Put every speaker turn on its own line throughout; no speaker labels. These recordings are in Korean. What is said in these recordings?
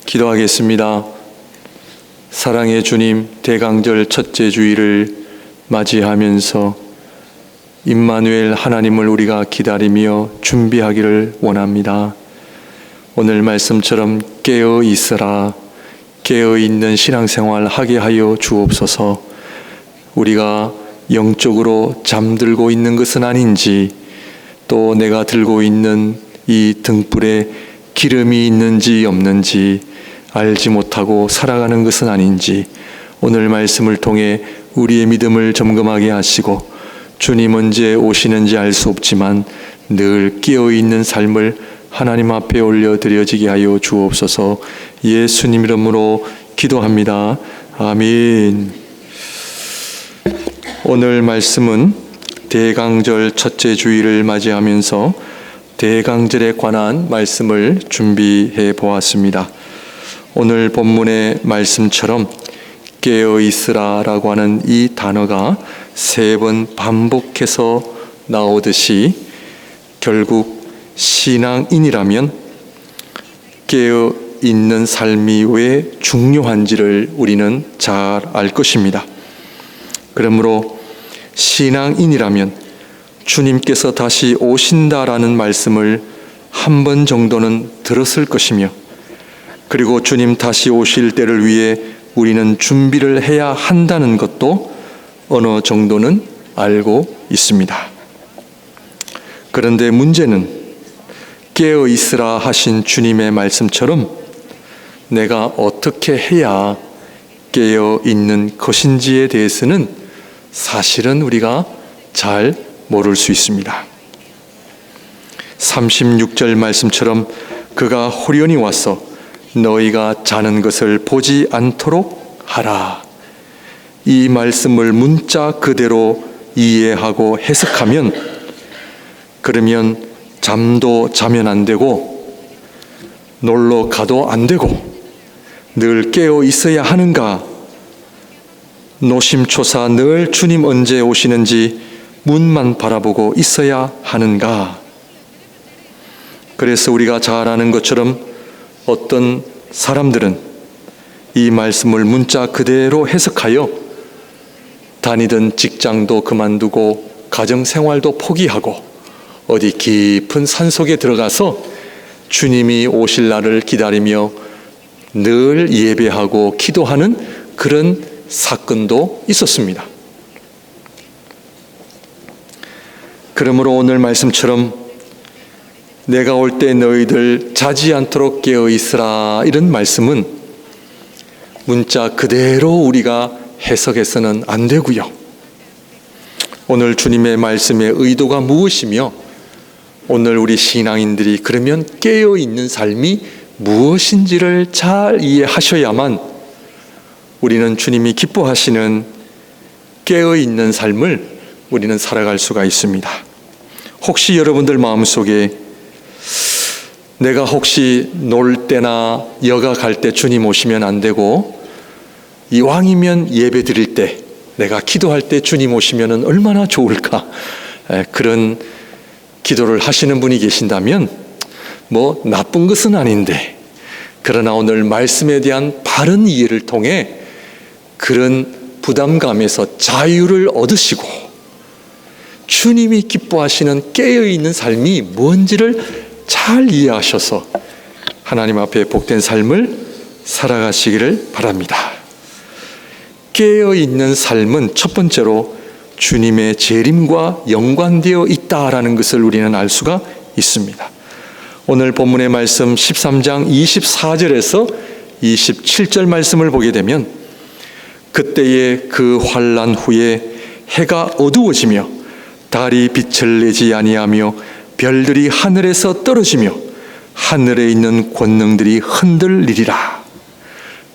기도하겠습니다. 사랑의 주님, 대강절 첫째 주일을 맞이하면서 임마누엘 하나님을 우리가 기다리며 준비하기를 원합니다. 오늘 말씀처럼 깨어 있으라, 깨어 있는 신앙생활 하게 하여 주옵소서. 우리가 영적으로 잠들고 있는 것은 아닌지, 또 내가 들고 있는 이 등불에 기름이 있는지 없는지 알지 못하고 살아가는 것은 아닌지, 오늘 말씀을 통해 우리의 믿음을 점검하게 하시고, 주님 언제 오시는지 알 수 없지만 늘 깨어있는 삶을 하나님 앞에 올려드려지게 하여 주옵소서. 예수님 이름으로 기도합니다. 아멘. 오늘 말씀은 대강절 첫째 주일을 맞이하면서 대강절에 관한 말씀을 준비해 보았습니다. 오늘 본문의 말씀처럼 깨어있으라 라고 하는 이 단어가 3번 반복해서 나오듯이 결국 신앙인이라면 깨어있는 삶이 왜 중요한지를 우리는 잘 알 것입니다. 그러므로 신앙인이라면 주님께서 다시 오신다라는 말씀을 한 번 정도는 들었을 것이며, 그리고 주님 다시 오실 때를 위해 우리는 준비를 해야 한다는 것도 어느 정도는 알고 있습니다. 그런데 문제는 깨어 있으라 하신 주님의 말씀처럼 내가 어떻게 해야 깨어 있는 것인지에 대해서는 사실은 우리가 잘 모를 수 있습니다. 36절 말씀처럼 그가 호련히 와서 너희가 자는 것을 보지 않도록 하라. 이 말씀을 문자 그대로 이해하고 해석하면, 그러면 잠도 자면 안 되고 놀러 가도 안 되고 늘 깨어 있어야 하는가? 노심초사 늘 주님 언제 오시는지 문만 바라보고 있어야 하는가? 그래서 우리가 잘 아는 것처럼 어떤 사람들은 이 말씀을 문자 그대로 해석하여 다니던 직장도 그만두고 가정생활도 포기하고 어디 깊은 산속에 들어가서 주님이 오실 날을 기다리며 늘 예배하고 기도하는 그런 사건도 있었습니다. 그러므로 오늘 말씀처럼 내가 올 때 너희들 자지 않도록 깨어 있으라, 이런 말씀은 문자 그대로 우리가 해석해서는 안 되고요. 오늘 주님의 말씀의 의도가 무엇이며 오늘 우리 신앙인들이 그러면 깨어 있는 삶이 무엇인지를 잘 이해하셔야만 우리는 주님이 기뻐하시는 깨어 있는 삶을 우리는 살아갈 수가 있습니다. 혹시 여러분들 마음속에 내가 혹시 놀 때나 여가 갈 때 주님 오시면 안 되고, 이왕이면 예배 드릴 때, 내가 기도할 때 주님 오시면 얼마나 좋을까, 그런 기도를 하시는 분이 계신다면 뭐 나쁜 것은 아닌데, 그러나 오늘 말씀에 대한 바른 이해를 통해 그런 부담감에서 자유를 얻으시고 주님이 기뻐하시는 깨어있는 삶이 뭔지를 잘 이해하셔서 하나님 앞에 복된 삶을 살아가시기를 바랍니다. 깨어있는 삶은 첫 번째로 주님의 재림과 연관되어 있다라는 것을 우리는 알 수가 있습니다. 오늘 본문의 말씀 13장 24절에서 27절 말씀을 보게 되면, 그때에 그 환난 후에 해가 어두워지며 달이 빛을 내지 아니하며 별들이 하늘에서 떨어지며 하늘에 있는 권능들이 흔들리리라.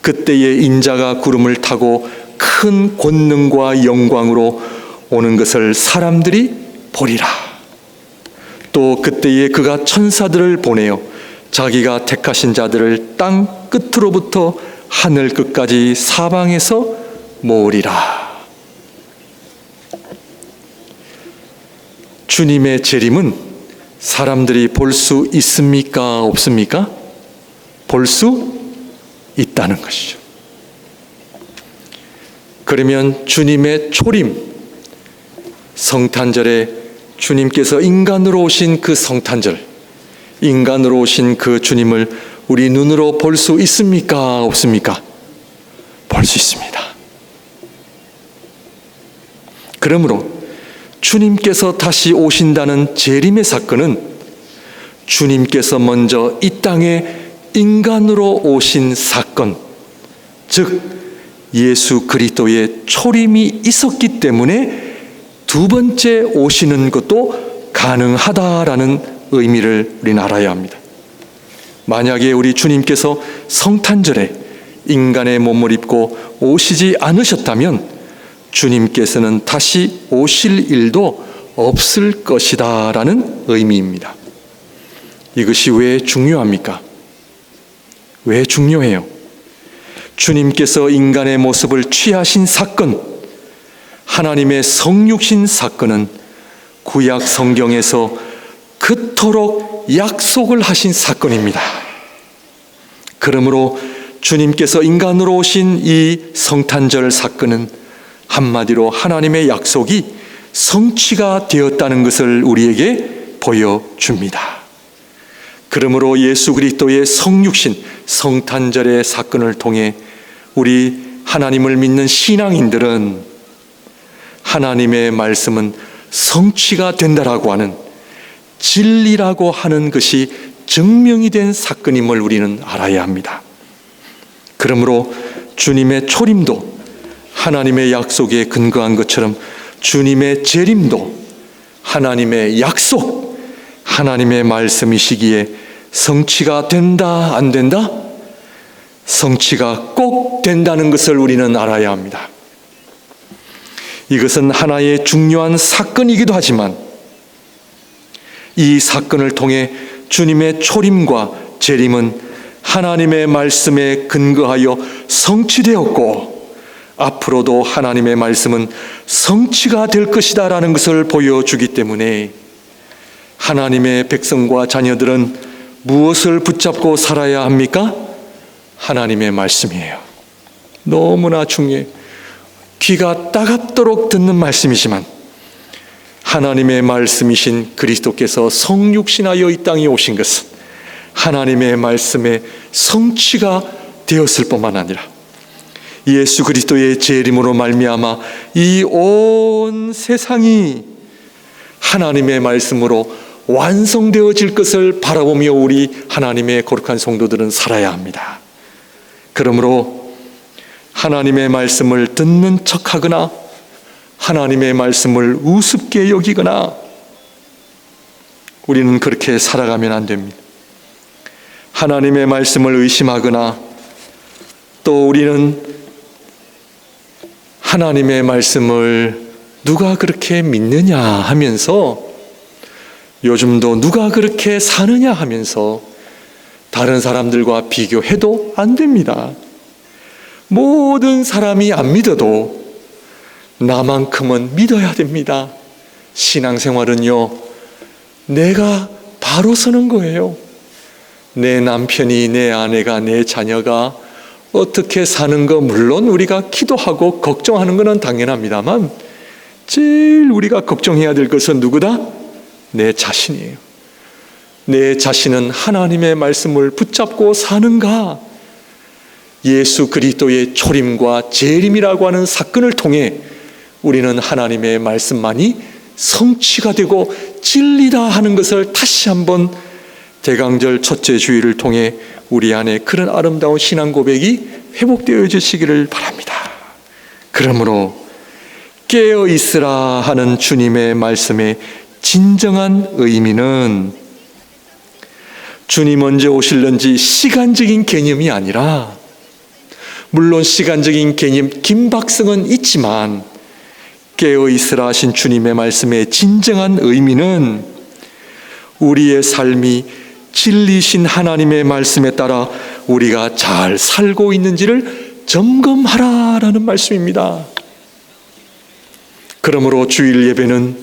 그때에 인자가 구름을 타고 큰 권능과 영광으로 오는 것을 사람들이 보리라. 또 그때에 그가 천사들을 보내어 자기가 택하신 자들을 땅 끝으로부터 하늘 끝까지 사방에서 모으리라. 주님의 재림은 사람들이 볼 수 있습니까? 없습니까? 볼 수 오신다는 것이죠. 그러면 주님의 초림, 성탄절에 주님께서 인간으로 오신 그 성탄절, 인간으로 오신 그 주님을 우리 눈으로 볼 수 있습니까? 없습니까? 볼 수 있습니다. 그러므로 주님께서 다시 오신다는 재림의 사건은 주님께서 먼저 이 땅에 인간으로 오신 사건, 즉 예수 그리스도의 초림이 있었기 때문에 두 번째 오시는 것도 가능하다라는 의미를 우리는 알아야 합니다. 만약에 우리 주님께서 성탄절에 인간의 몸을 입고 오시지 않으셨다면 주님께서는 다시 오실 일도 없을 것이다 라는 의미입니다. 이것이 왜 중요합니까? 왜 중요해요? 주님께서 인간의 모습을 취하신 사건, 하나님의 성육신 사건은 구약 성경에서 그토록 약속을 하신 사건입니다. 그러므로 주님께서 인간으로 오신 이 성탄절 사건은 한마디로 하나님의 약속이 성취가 되었다는 것을 우리에게 보여줍니다. 그러므로 예수 그리스도의 성육신, 성탄절의 사건을 통해 우리 하나님을 믿는 신앙인들은 하나님의 말씀은 성취가 된다라고 하는, 진리라고 하는 것이 증명이 된 사건임을 우리는 알아야 합니다. 그러므로 주님의 초림도 하나님의 약속에 근거한 것처럼 주님의 재림도 하나님의 약속, 하나님의 말씀이시기에 성취가 된다, 안 된다? 성취가 꼭 된다는 것을 우리는 알아야 합니다. 이것은 하나의 중요한 사건이기도 하지만 이 사건을 통해 주님의 초림과 재림은 하나님의 말씀에 근거하여 성취되었고 앞으로도 하나님의 말씀은 성취가 될 것이다 라는 것을 보여주기 때문에 하나님의 백성과 자녀들은 무엇을 붙잡고 살아야 합니까? 하나님의 말씀이에요. 너무나 중요해요. 귀가 따갑도록 듣는 말씀이지만 하나님의 말씀이신 그리스도께서 성육신하여 이 땅에 오신 것은 하나님의 말씀의 성취가 되었을 뿐만 아니라 예수 그리스도의 재림으로 말미암아 이 온 세상이 하나님의 말씀으로 완성되어질 것을 바라보며 우리 하나님의 거룩한 성도들은 살아야 합니다. 그러므로 하나님의 말씀을 듣는 척하거나 하나님의 말씀을 우습게 여기거나 우리는 그렇게 살아가면 안 됩니다. 하나님의 말씀을 의심하거나 또 우리는 하나님의 말씀을 누가 그렇게 믿느냐 하면서 요즘도 누가 그렇게 사느냐 하면서 다른 사람들과 비교해도 안 됩니다. 모든 사람이 안 믿어도 나만큼은 믿어야 됩니다. 신앙생활은요, 내가 바로 서는 거예요. 내 남편이, 내 아내가, 내 자녀가 어떻게 사는 거 물론 우리가 기도하고 걱정하는 것은 당연합니다만 제일 우리가 걱정해야 될 것은 누구다? 내 자신이에요. 내 자신은 하나님의 말씀을 붙잡고 사는가? 예수 그리스도의 초림과 재림이라고 하는 사건을 통해 우리는 하나님의 말씀만이 성취가 되고 진리다 하는 것을 다시 한번 대강절 첫째 주일을 통해 우리 안에 그런 아름다운 신앙 고백이 회복되어 주시기를 바랍니다. 그러므로 깨어 있으라 하는 주님의 말씀의 진정한 의미는 주님 언제 오실는지 시간적인 개념이 아니라, 물론 시간적인 개념 긴박성은 있지만 깨어 있으라 하신 주님의 말씀의 진정한 의미는 우리의 삶이 진리신 하나님의 말씀에 따라 우리가 잘 살고 있는지를 점검하라라는 말씀입니다. 그러므로 주일 예배는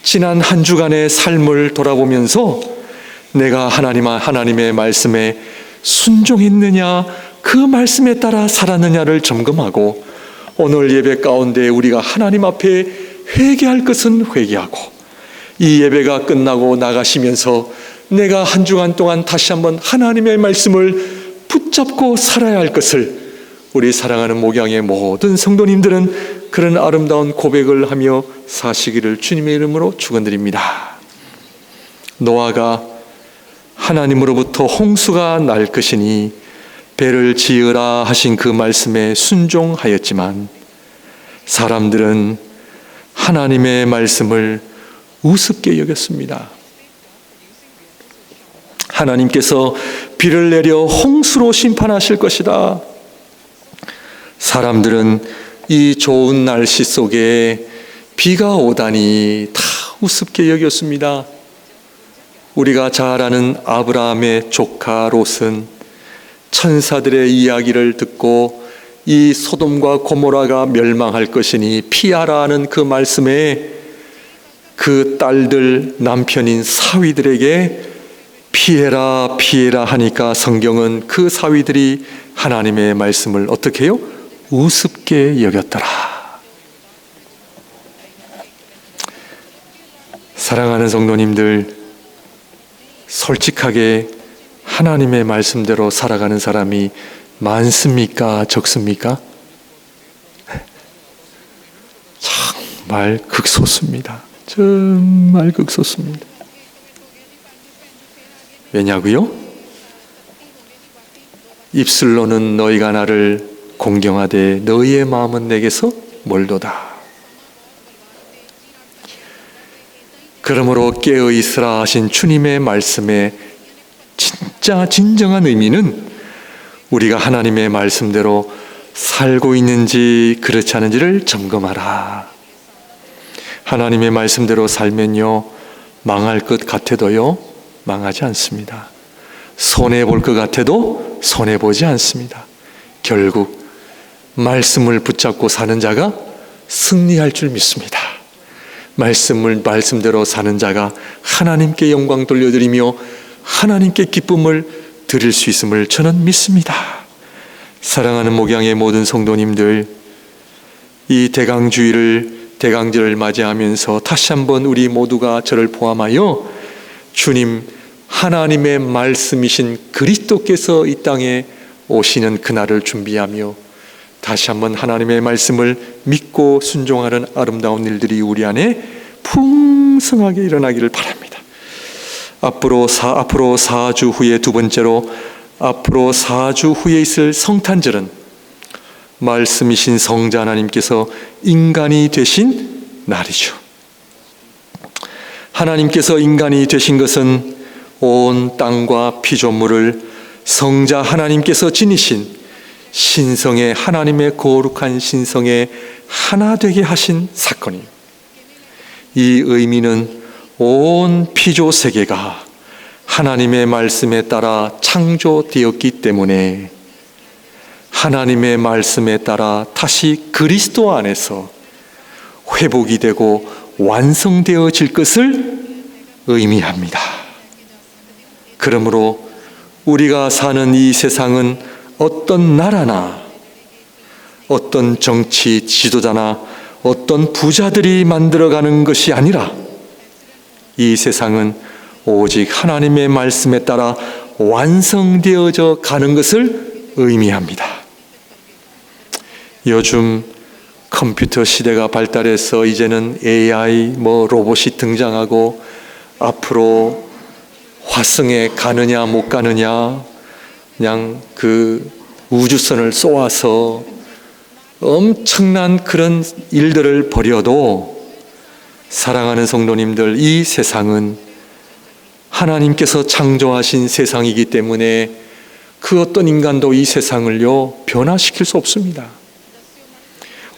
지난 한 주간의 삶을 돌아보면서 내가 하나님의 말씀에 순종했느냐 그 말씀에 따라 살았느냐를 점검하고 오늘 예배 가운데 우리가 하나님 앞에 회개할 것은 회개하고 이 예배가 끝나고 나가시면서 내가 한 주간 동안 다시 한번 하나님의 말씀을 붙잡고 살아야 할 것을 우리 사랑하는 목양의 모든 성도님들은 그런 아름다운 고백을 하며 사시기를 주님의 이름으로 축원드립니다. 노아가 하나님으로부터 홍수가 날 것이니 배를 지으라 하신 그 말씀에 순종하였지만 사람들은 하나님의 말씀을 우습게 여겼습니다. 하나님께서 비를 내려 홍수로 심판하실 것이다. 사람들은 이 좋은 날씨 속에 비가 오다니 다 우습게 여겼습니다. 우리가 잘 아는 아브라함의 조카 롯은 천사들의 이야기를 듣고 이 소돔과 고모라가 멸망할 것이니 피하라 하는 그 말씀에 그 딸들 남편인 사위들에게 피해라 피해라 하니까 성경은 그 사위들이 하나님의 말씀을 어떻게 해요? 우습게 여겼더라. 사랑하는 성도님들, 솔직하게 하나님의 말씀대로 살아가는 사람이 많습니까? 적습니까? 정말 극소수입니다. 정말 극소수입니다. 왜냐고요? 입술로는 너희가 나를 공경하되 너희의 마음은 내게서 멀도다. 그러므로 깨어 있으라 하신 주님의 말씀의 진짜 진정한 의미는 우리가 하나님의 말씀대로 살고 있는지 그렇지 않은지를 점검하라. 하나님의 말씀대로 살면요, 망할 것 같아도요, 망하지 않습니다. 손해볼 것 같아도 손해보지 않습니다. 결국 말씀을 붙잡고 사는 자가 승리할 줄 믿습니다. 말씀대로 사는 자가 하나님께 영광 돌려드리며 하나님께 기쁨을 드릴 수 있음을 저는 믿습니다. 사랑하는 목양의 모든 성도님들, 이 대강절을 맞이하면서 다시 한번 우리 모두가 저를 포함하여 주님 하나님의 말씀이신 그리스도께서 이 땅에 오시는 그날을 준비하며 다시 한번 하나님의 말씀을 믿고 순종하는 아름다운 일들이 우리 안에 풍성하게 일어나기를 바랍니다. 앞으로 4주 후에 두 번째로 앞으로 4주 후에 있을 성탄절은 말씀이신 성자 하나님께서 인간이 되신 날이죠. 하나님께서 인간이 되신 것은 온 땅과 피조물을 성자 하나님께서 지니신 신성의 하나님의 거룩한 신성에 하나 되게 하신 사건입니다. 이 의미는 온 피조 세계가 하나님의 말씀에 따라 창조되었기 때문에 하나님의 말씀에 따라 다시 그리스도 안에서 회복이 되고 완성되어질 것을 의미합니다. 그러므로 우리가 사는 이 세상은 어떤 나라나 어떤 정치 지도자나 어떤 부자들이 만들어가는 것이 아니라 이 세상은 오직 하나님의 말씀에 따라 완성되어져 가는 것을 의미합니다. 요즘 컴퓨터 시대가 발달해서 이제는 AI, 로봇이 등장하고 앞으로 화성에 가느냐 못 가느냐 그냥 그 우주선을 쏘아서 엄청난 그런 일들을 벌여도 사랑하는 성도님들, 이 세상은 하나님께서 창조하신 세상이기 때문에 그 어떤 인간도 이 세상을요 변화시킬 수 없습니다.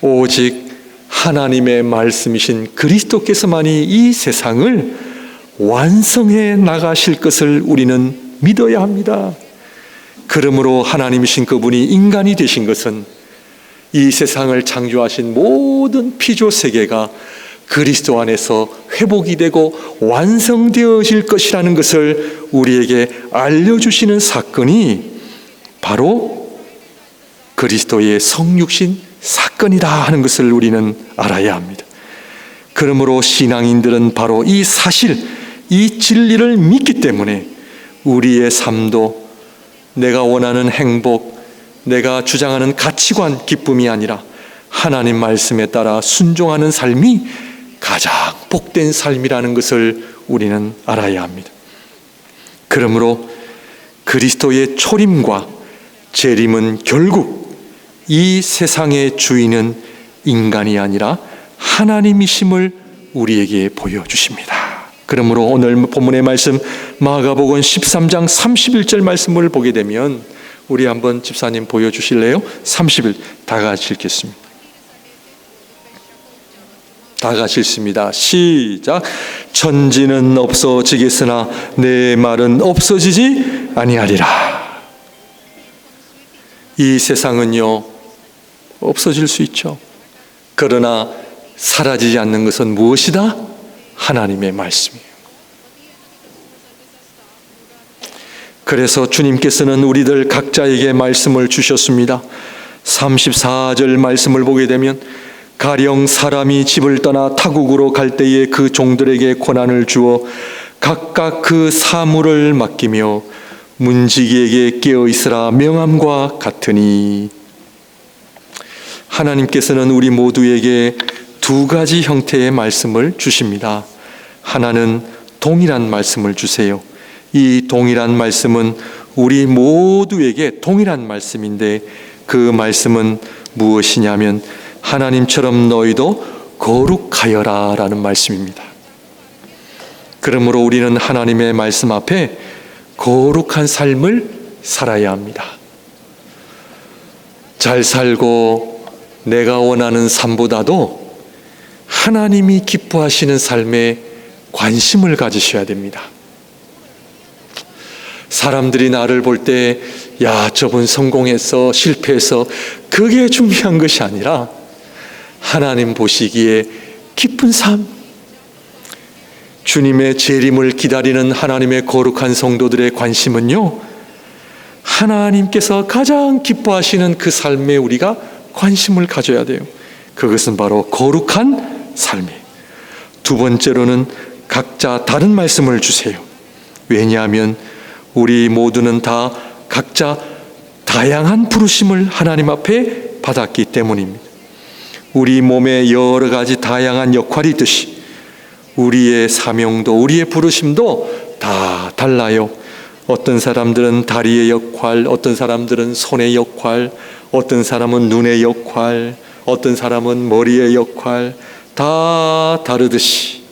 오직 하나님의 말씀이신 그리스도께서만이 이 세상을 완성해 나가실 것을 우리는 믿어야 합니다. 그러므로 하나님이신 그분이 인간이 되신 것은 이 세상을 창조하신 모든 피조 세계가 그리스도 안에서 회복이 되고 완성되어질 것이라는 것을 우리에게 알려주시는 사건이 바로 그리스도의 성육신 사건이다 하는 것을 우리는 알아야 합니다. 그러므로 신앙인들은 바로 이 사실, 이 진리를 믿기 때문에 우리의 삶도 내가 원하는 행복, 내가 주장하는 가치관, 기쁨이 아니라 하나님 말씀에 따라 순종하는 삶이 가장 복된 삶이라는 것을 우리는 알아야 합니다. 그러므로 그리스도의 초림과 재림은 결국 이 세상의 주인은 인간이 아니라 하나님이심을 우리에게 보여주십니다. 그러므로 오늘 본문의 말씀 마가복음 13장 31절 말씀을 보게 되면 우리 한번 집사님 보여주실래요? 30일 다 같이 읽겠습니다. 다 같이 읽습니다. 시작. 천지는 없어지겠으나 내 말은 없어지지 아니하리라. 이 세상은요 없어질 수 있죠. 그러나 사라지지 않는 것은 무엇이다? 하나님의 말씀이에요. 그래서 주님께서는 우리들 각자에게 말씀을 주셨습니다. 34절 말씀을 보게 되면 가령 사람이 집을 떠나 타국으로 갈 때에 그 종들에게 권한을 주어 각각 그 사물을 맡기며 문지기에게 깨어 있으라 명함과 같으니. 하나님께서는 우리 모두에게 두 가지 형태의 말씀을 주십니다. 하나는 동일한 말씀을 주세요. 이 동일한 말씀은 우리 모두에게 동일한 말씀인데 그 말씀은 무엇이냐면 하나님처럼 너희도 거룩하여라 라는 말씀입니다. 그러므로 우리는 하나님의 말씀 앞에 거룩한 삶을 살아야 합니다. 잘 살고 내가 원하는 삶보다도 하나님이 기뻐하시는 삶에 관심을 가지셔야 됩니다. 사람들이 나를 볼 때 야, 저분 성공해서 실패해서 그게 중요한 것이 아니라 하나님 보시기에 기쁜 삶, 주님의 재림을 기다리는 하나님의 거룩한 성도들의 관심은요, 하나님께서 가장 기뻐하시는 그 삶에 우리가 관심을 가져야 돼요. 그것은 바로 거룩한 삶이에요. 두 번째로는 각자 다른 말씀을 주세요. 왜냐하면 우리 모두는 다 각자 다양한 부르심을 하나님 앞에 받았기 때문입니다. 우리 몸에 여러 가지 다양한 역할이 있듯이 우리의 사명도 우리의 부르심도 다 달라요. 어떤 사람들은 다리의 역할, 어떤 사람들은 손의 역할, 어떤 사람은 눈의 역할, 어떤 사람은 머리의 역할, 다 다르듯이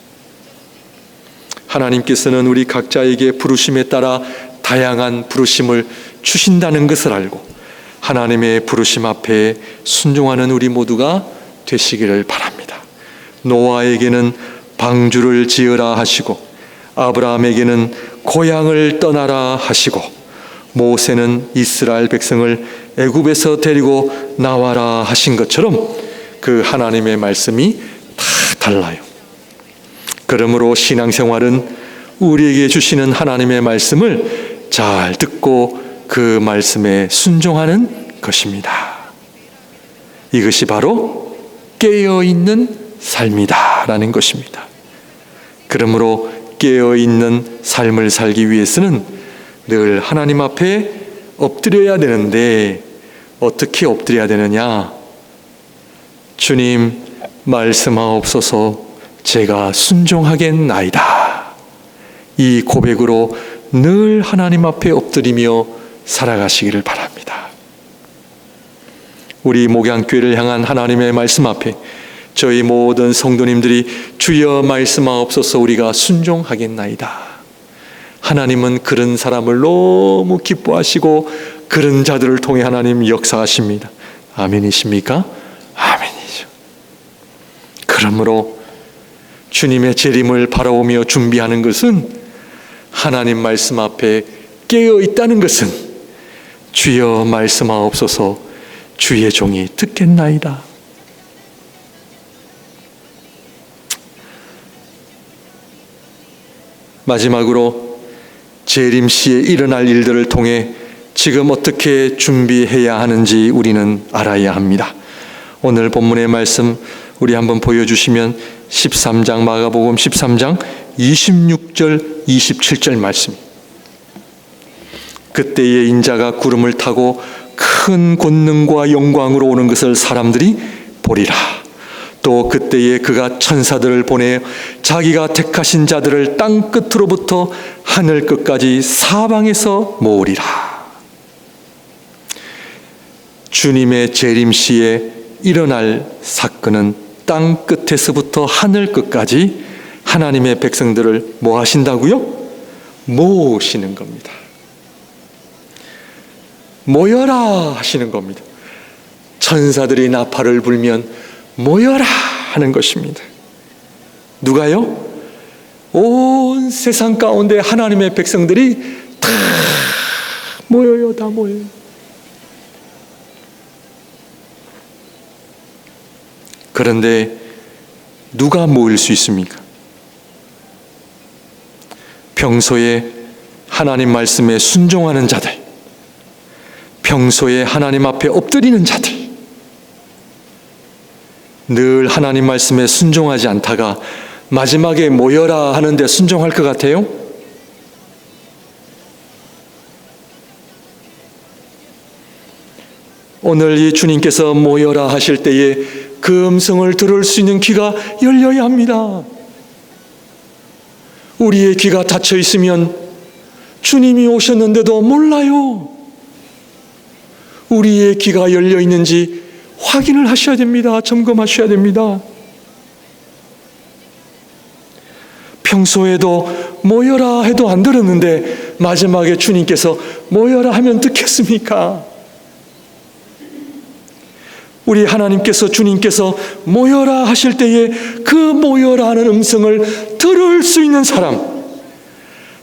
하나님께서는 우리 각자에게 부르심에 따라 다양한 부르심을 주신다는 것을 알고 하나님의 부르심 앞에 순종하는 우리 모두가 되시기를 바랍니다. 노아에게는 방주를 지으라 하시고 아브라함에게는 고향을 떠나라 하시고 모세는 이스라엘 백성을 애굽에서 데리고 나와라 하신 것처럼 그 하나님의 말씀이 다 달라요. 그러므로 신앙생활은 우리에게 주시는 하나님의 말씀을 잘 듣고 그 말씀에 순종하는 것입니다. 이것이 바로 깨어있는 삶이다라는 것입니다. 그러므로 깨어있는 삶을 살기 위해서는 늘 하나님 앞에 엎드려야 되는데 어떻게 엎드려야 되느냐? 주님 말씀하옵소서 제가 순종하겠나이다. 이 고백으로 늘 하나님 앞에 엎드리며 살아가시기를 바랍니다. 우리 목양교회를 향한 하나님의 말씀 앞에 저희 모든 성도님들이 주여 말씀하옵소서 우리가 순종하겠나이다. 하나님은 그런 사람을 너무 기뻐하시고 그런 자들을 통해 하나님 역사하십니다. 아멘이십니까? 아멘이죠. 그러므로 주님의 재림을 바라보며 준비하는 것은 하나님 말씀 앞에 깨어 있다는 것은 주여 말씀하옵소서 주의 종이 듣겠나이다. 마지막으로 재림 시에 일어날 일들을 통해 지금 어떻게 준비해야 하는지 우리는 알아야 합니다. 오늘 본문의 말씀 우리 한번 보여주시면 13장 마가복음 13장 26절 27절 말씀. 그때의 인자가 구름을 타고 큰 권능과 영광으로 오는 것을 사람들이 보리라. 또 그때에 그가 천사들을 보내 자기가 택하신 자들을 땅 끝으로부터 하늘 끝까지 사방에서 모으리라. 주님의 재림시에 일어날 사건은 땅 끝에서부터 하늘 끝까지 하나님의 백성들을 뭐 하신다고요? 모으시는 겁니다. 모여라 하시는 겁니다. 천사들이 나팔을 불면 모여라 하는 것입니다. 누가요? 온 세상 가운데 하나님의 백성들이 다 모여요. 다 모여요. 그런데 누가 모일 수 있습니까? 평소에 하나님 말씀에 순종하는 자들, 평소에 하나님 앞에 엎드리는 자들, 늘 하나님 말씀에 순종하지 않다가 마지막에 모여라 하는데 순종할 것 같아요? 오늘 이 주님께서 모여라 하실 때에 그 음성을 들을 수 있는 귀가 열려야 합니다. 우리의 귀가 닫혀 있으면 주님이 오셨는데도 몰라요. 우리의 귀가 열려 있는지 확인을 하셔야 됩니다. 점검하셔야 됩니다. 평소에도 모여라 해도 안 들었는데 마지막에 주님께서 모여라 하면 듣겠습니까? 우리 하나님께서 주님께서 모여라 하실 때에 그 모여라 하는 음성을 들을 수 있는 사람,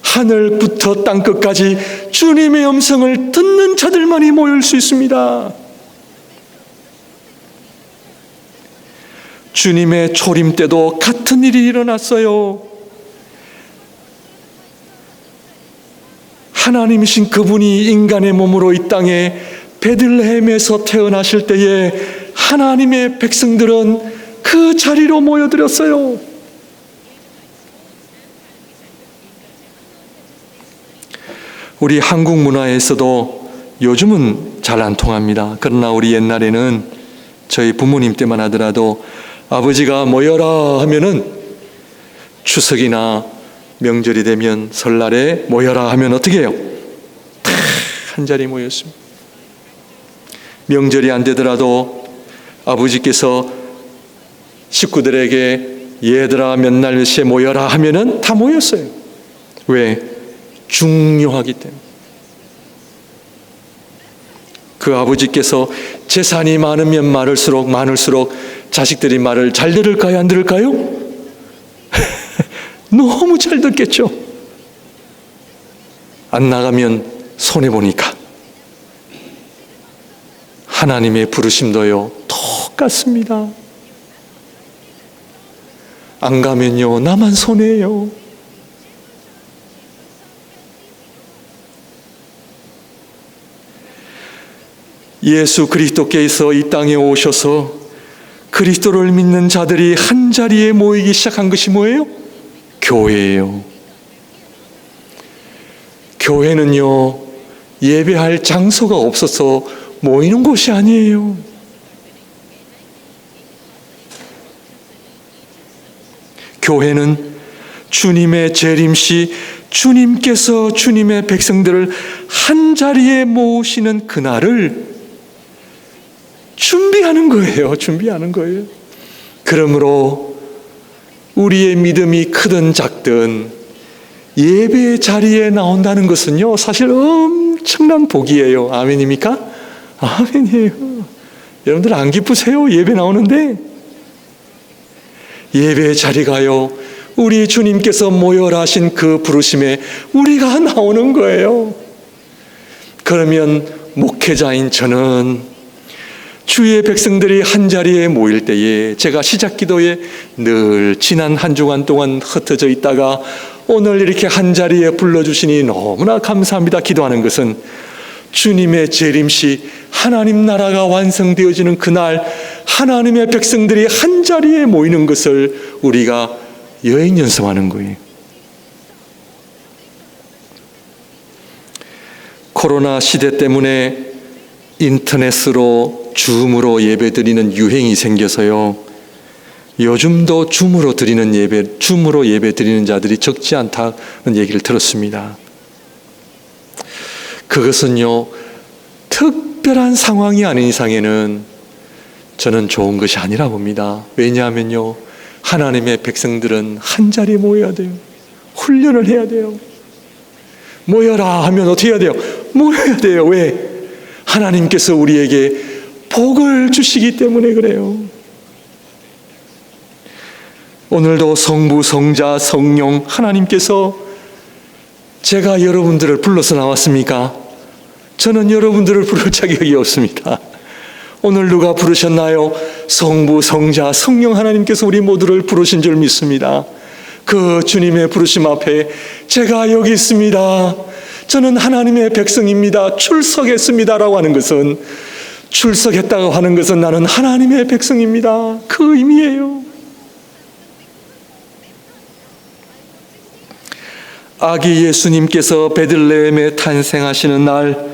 하늘부터 땅끝까지 주님의 음성을 듣는 자들만이 모일 수 있습니다. 주님의 초림 때도 같은 일이 일어났어요. 하나님이신 그분이 인간의 몸으로 이 땅에 베들레헴에서 태어나실 때에 하나님의 백성들은 그 자리로 모여들었어요. 우리 한국 문화에서도 요즘은 잘 안 통합니다. 그러나 우리 옛날에는 저희 부모님 때만 하더라도 아버지가 모여라 하면은 추석이나 명절이 되면 설날에 모여라 하면 어떻게 해요? 다 한 자리 모였습니다. 명절이 안 되더라도 아버지께서 식구들에게 얘들아 몇 날 몇 시에 모여라 하면은 다 모였어요. 왜? 중요하기 때문에. 그 아버지께서 재산이 많으면 많을수록 자식들이 말을 잘 들을까요? 안 들을까요? 너무 잘 듣겠죠. 안 나가면 손해보니까. 하나님의 부르심도요 똑같습니다. 안 가면요 나만 손해예요. 예수 그리스도께서 이 땅에 오셔서 그리스도를 믿는 자들이 한 자리에 모이기 시작한 것이 뭐예요? 교회예요. 교회는요 예배할 장소가 없어서 모이는 곳이 아니에요. 교회는 주님의 재림시 주님께서 주님의 백성들을 한 자리에 모으시는 그날을 준비하는 거예요. 준비하는 거예요. 그러므로 우리의 믿음이 크든 작든 예배 자리에 나온다는 것은요 사실 엄청난 복이에요. 아멘입니까? 아멘이에요. 여러분들 안 기쁘세요? 예배 나오는데? 예배 자리가요 우리 주님께서 모여라 하신 그 부르심에 우리가 나오는 거예요. 그러면 목회자인 저는 주의 백성들이 한자리에 모일 때에 제가 시작 기도에 늘 지난 한 주간 동안 흩어져 있다가 오늘 이렇게 한자리에 불러주시니 너무나 감사합니다 기도하는 것은 주님의 재림시 하나님 나라가 완성되어지는 그날 하나님의 백성들이 한자리에 모이는 것을 우리가 여행 연습하는 거예요. 코로나 시대 때문에 인터넷으로 줌으로 예배드리는 유행이 생겨서요. 요즘도 줌으로 예배 드리는 자들이 적지 않다는 얘기를 들었습니다. 그것은요, 특별한 상황이 아닌 이상에는 저는 좋은 것이 아니라 봅니다. 왜냐하면요, 하나님의 백성들은 한 자리에 모여야 돼요. 훈련을 해야 돼요. 모여라 하면 어떻게 해야 돼요? 모여야 돼요. 왜? 하나님께서 우리에게 복을 주시기 때문에 그래요. 오늘도 성부, 성자, 성령 하나님께서 제가 여러분들을 불러서 나왔습니까? 저는 여러분들을 부를 자격이 없습니다. 오늘 누가 부르셨나요? 성부, 성자, 성령 하나님께서 우리 모두를 부르신 줄 믿습니다. 그 주님의 부르심 앞에 제가 여기 있습니다. 저는 하나님의 백성입니다. 출석했습니다라고 하는 것은, 출석했다고 하는 것은 나는 하나님의 백성입니다. 그 의미예요. 아기 예수님께서 베들레헴에 탄생하시는 날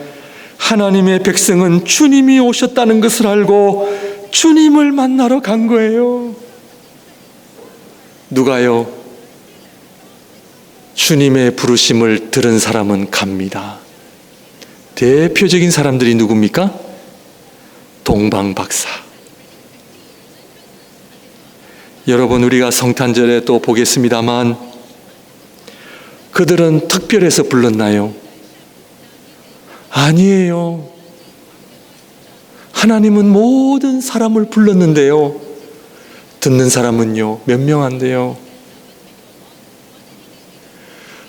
하나님의 백성은 주님이 오셨다는 것을 알고 주님을 만나러 간 거예요. 누가요? 주님의 부르심을 들은 사람은 갑니다. 대표적인 사람들이 누굽니까? 동방박사. 여러분, 우리가 성탄절에 또 보겠습니다만 그들은 특별해서 불렀나요? 아니에요. 하나님은 모든 사람을 불렀는데요, 듣는 사람은요, 몇 명한데요.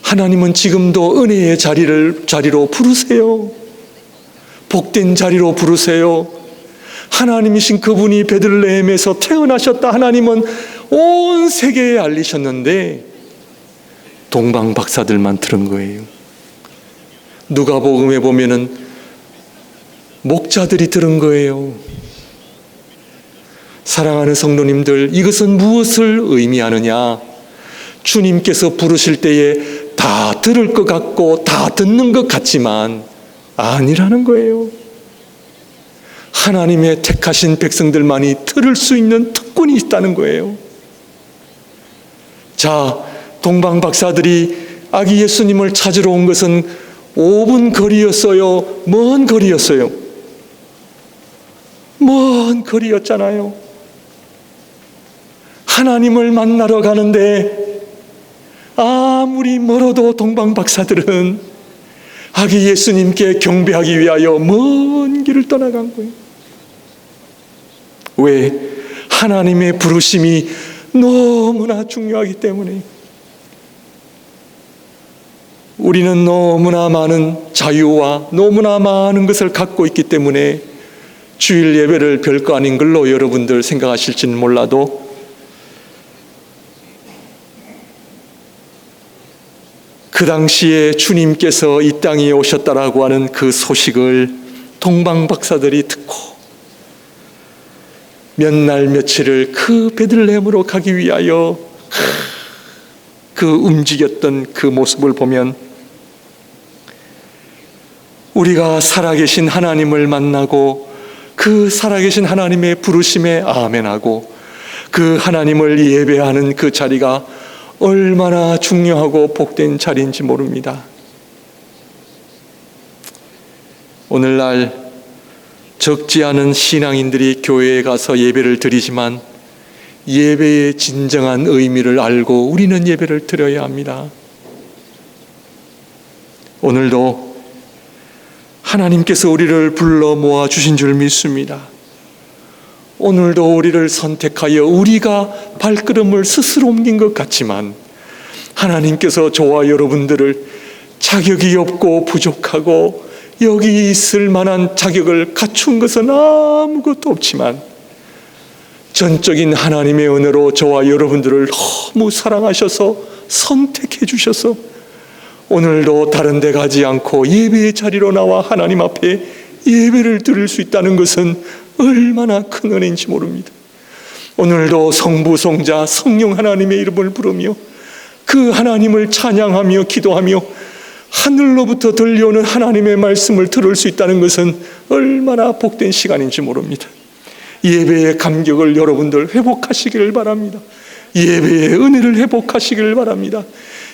하나님은 지금도 은혜의 자리로 부르세요. 복된 자리로 부르세요. 하나님이신 그분이 베들레헴에서 태어나셨다 하나님은 온 세계에 알리셨는데 동방 박사들만 들은 거예요. 누가복음에 보면은 목자들이 들은 거예요. 사랑하는 성도님들, 이것은 무엇을 의미하느냐? 주님께서 부르실 때에 다 들을 것 같고 다 듣는 것 같지만 아니라는 거예요. 하나님의 택하신 백성들만이 들을 수 있는 특권이 있다는 거예요. 자, 동방 박사들이 아기 예수님을 찾으러 온 것은 5분 거리였어요? 먼 거리였어요? 먼 거리였잖아요. 하나님을 만나러 가는데 아무리 멀어도 동방 박사들은 아기 예수님께 경배하기 위하여 먼 길을 떠나간 거예요. 왜? 하나님의 부르심이 너무나 중요하기 때문에. 우리는 너무나 많은 자유와 너무나 많은 것을 갖고 있기 때문에 주일 예배를 별거 아닌 걸로 여러분들 생각하실지는 몰라도 그 당시에 주님께서 이 땅에 오셨다라고 하는 그 소식을 동방 박사들이 듣고 몇 날 며칠을 그 베들레헴으로 가기 위하여 그 움직였던 그 모습을 보면 우리가 살아계신 하나님을 만나고 그 살아계신 하나님의 부르심에 아멘하고 그 하나님을 예배하는 그 자리가 얼마나 중요하고 복된 자리인지 모릅니다. 오늘날 적지 않은 신앙인들이 교회에 가서 예배를 드리지만 예배의 진정한 의미를 알고 우리는 예배를 드려야 합니다. 오늘도 하나님께서 우리를 불러 모아 주신 줄 믿습니다. 오늘도 우리를 선택하여 우리가 발걸음을 스스로 옮긴 것 같지만 하나님께서 저와 여러분들을 자격이 없고 부족하고 여기 있을 만한 자격을 갖춘 것은 아무것도 없지만 전적인 하나님의 은혜로 저와 여러분들을 너무 사랑하셔서 선택해 주셔서 오늘도 다른 데 가지 않고 예배의 자리로 나와 하나님 앞에 예배를 드릴 수 있다는 것은 얼마나 큰 은혜인지 모릅니다. 오늘도 성부, 성자, 성령 하나님의 이름을 부르며 그 하나님을 찬양하며 기도하며 하늘로부터 들려오는 하나님의 말씀을 들을 수 있다는 것은 얼마나 복된 시간인지 모릅니다. 예배의 감격을 여러분들 회복하시기를 바랍니다. 예배의 은혜를 회복하시기를 바랍니다.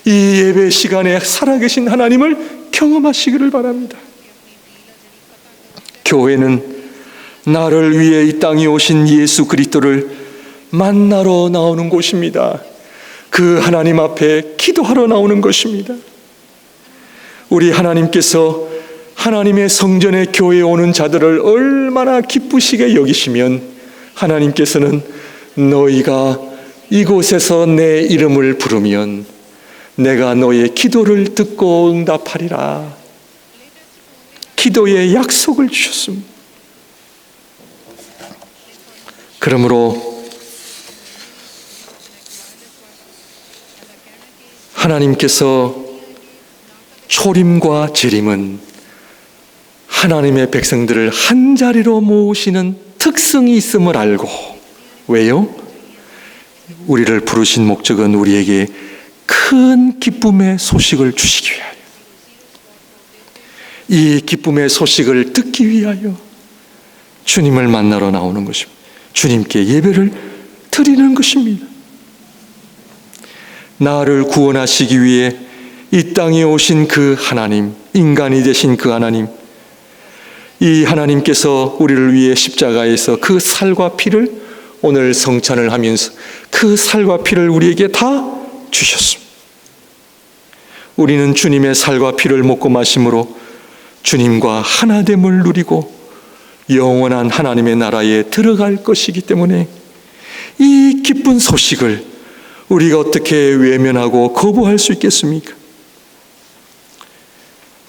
이 예배 시간에 살아계신 하나님을 경험하시기를 바랍니다. 교회는 나를 위해 이 땅에 오신 예수 그리스도를 만나러 나오는 곳입니다. 그 하나님 앞에 기도하러 나오는 것입니다. 우리 하나님께서 하나님의 성전의 교회에 오는 자들을 얼마나 기쁘시게 여기시면 하나님께서는 너희가 이곳에서 내 이름을 부르면 내가 너의 기도를 듣고 응답하리라. 기도의 약속을 주셨습니다. 그러므로 하나님께서 초림과 재림은 하나님의 백성들을 한자리로 모으시는 특성이 있음을 알고, 왜요? 우리를 부르신 목적은 우리에게 큰 기쁨의 소식을 주시기 위하여, 이 기쁨의 소식을 듣기 위하여 주님을 만나러 나오는 것입니다. 주님께 예배를 드리는 것입니다. 나를 구원하시기 위해 이 땅에 오신 그 하나님, 인간이 되신 그 하나님, 이 하나님께서 우리를 위해 십자가에서 그 살과 피를 오늘 성찬을 하면서 그 살과 피를 우리에게 다 주셨습니다. 우리는 주님의 살과 피를 먹고 마심으로 주님과 하나됨을 누리고 영원한 하나님의 나라에 들어갈 것이기 때문에 이 기쁜 소식을 우리가 어떻게 외면하고 거부할 수 있겠습니까?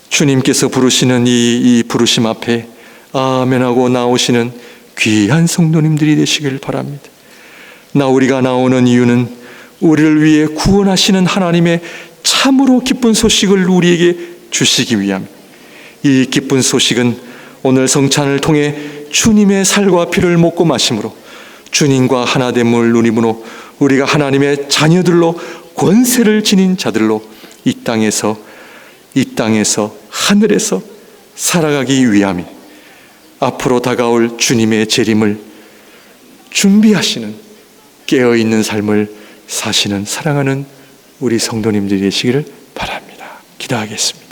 주님께서 부르시는 이 부르심 앞에 아멘하고 나오시는 귀한 성도님들이 되시길 바랍니다. 우리가 나오는 이유는 우리를 위해 구원하시는 하나님의 참으로 기쁜 소식을 우리에게 주시기 위함. 이 기쁜 소식은 오늘 성찬을 통해 주님의 살과 피를 먹고 마심으로 주님과 하나됨을 누림으로 우리가 하나님의 자녀들로 권세를 지닌 자들로 이 땅에서 하늘에서 살아가기 위함이 앞으로 다가올 주님의 재림을 준비하시는 깨어있는 삶을 사시는 사랑하는 우리 성도님들이 되시기를 바랍니다. 기도하겠습니다.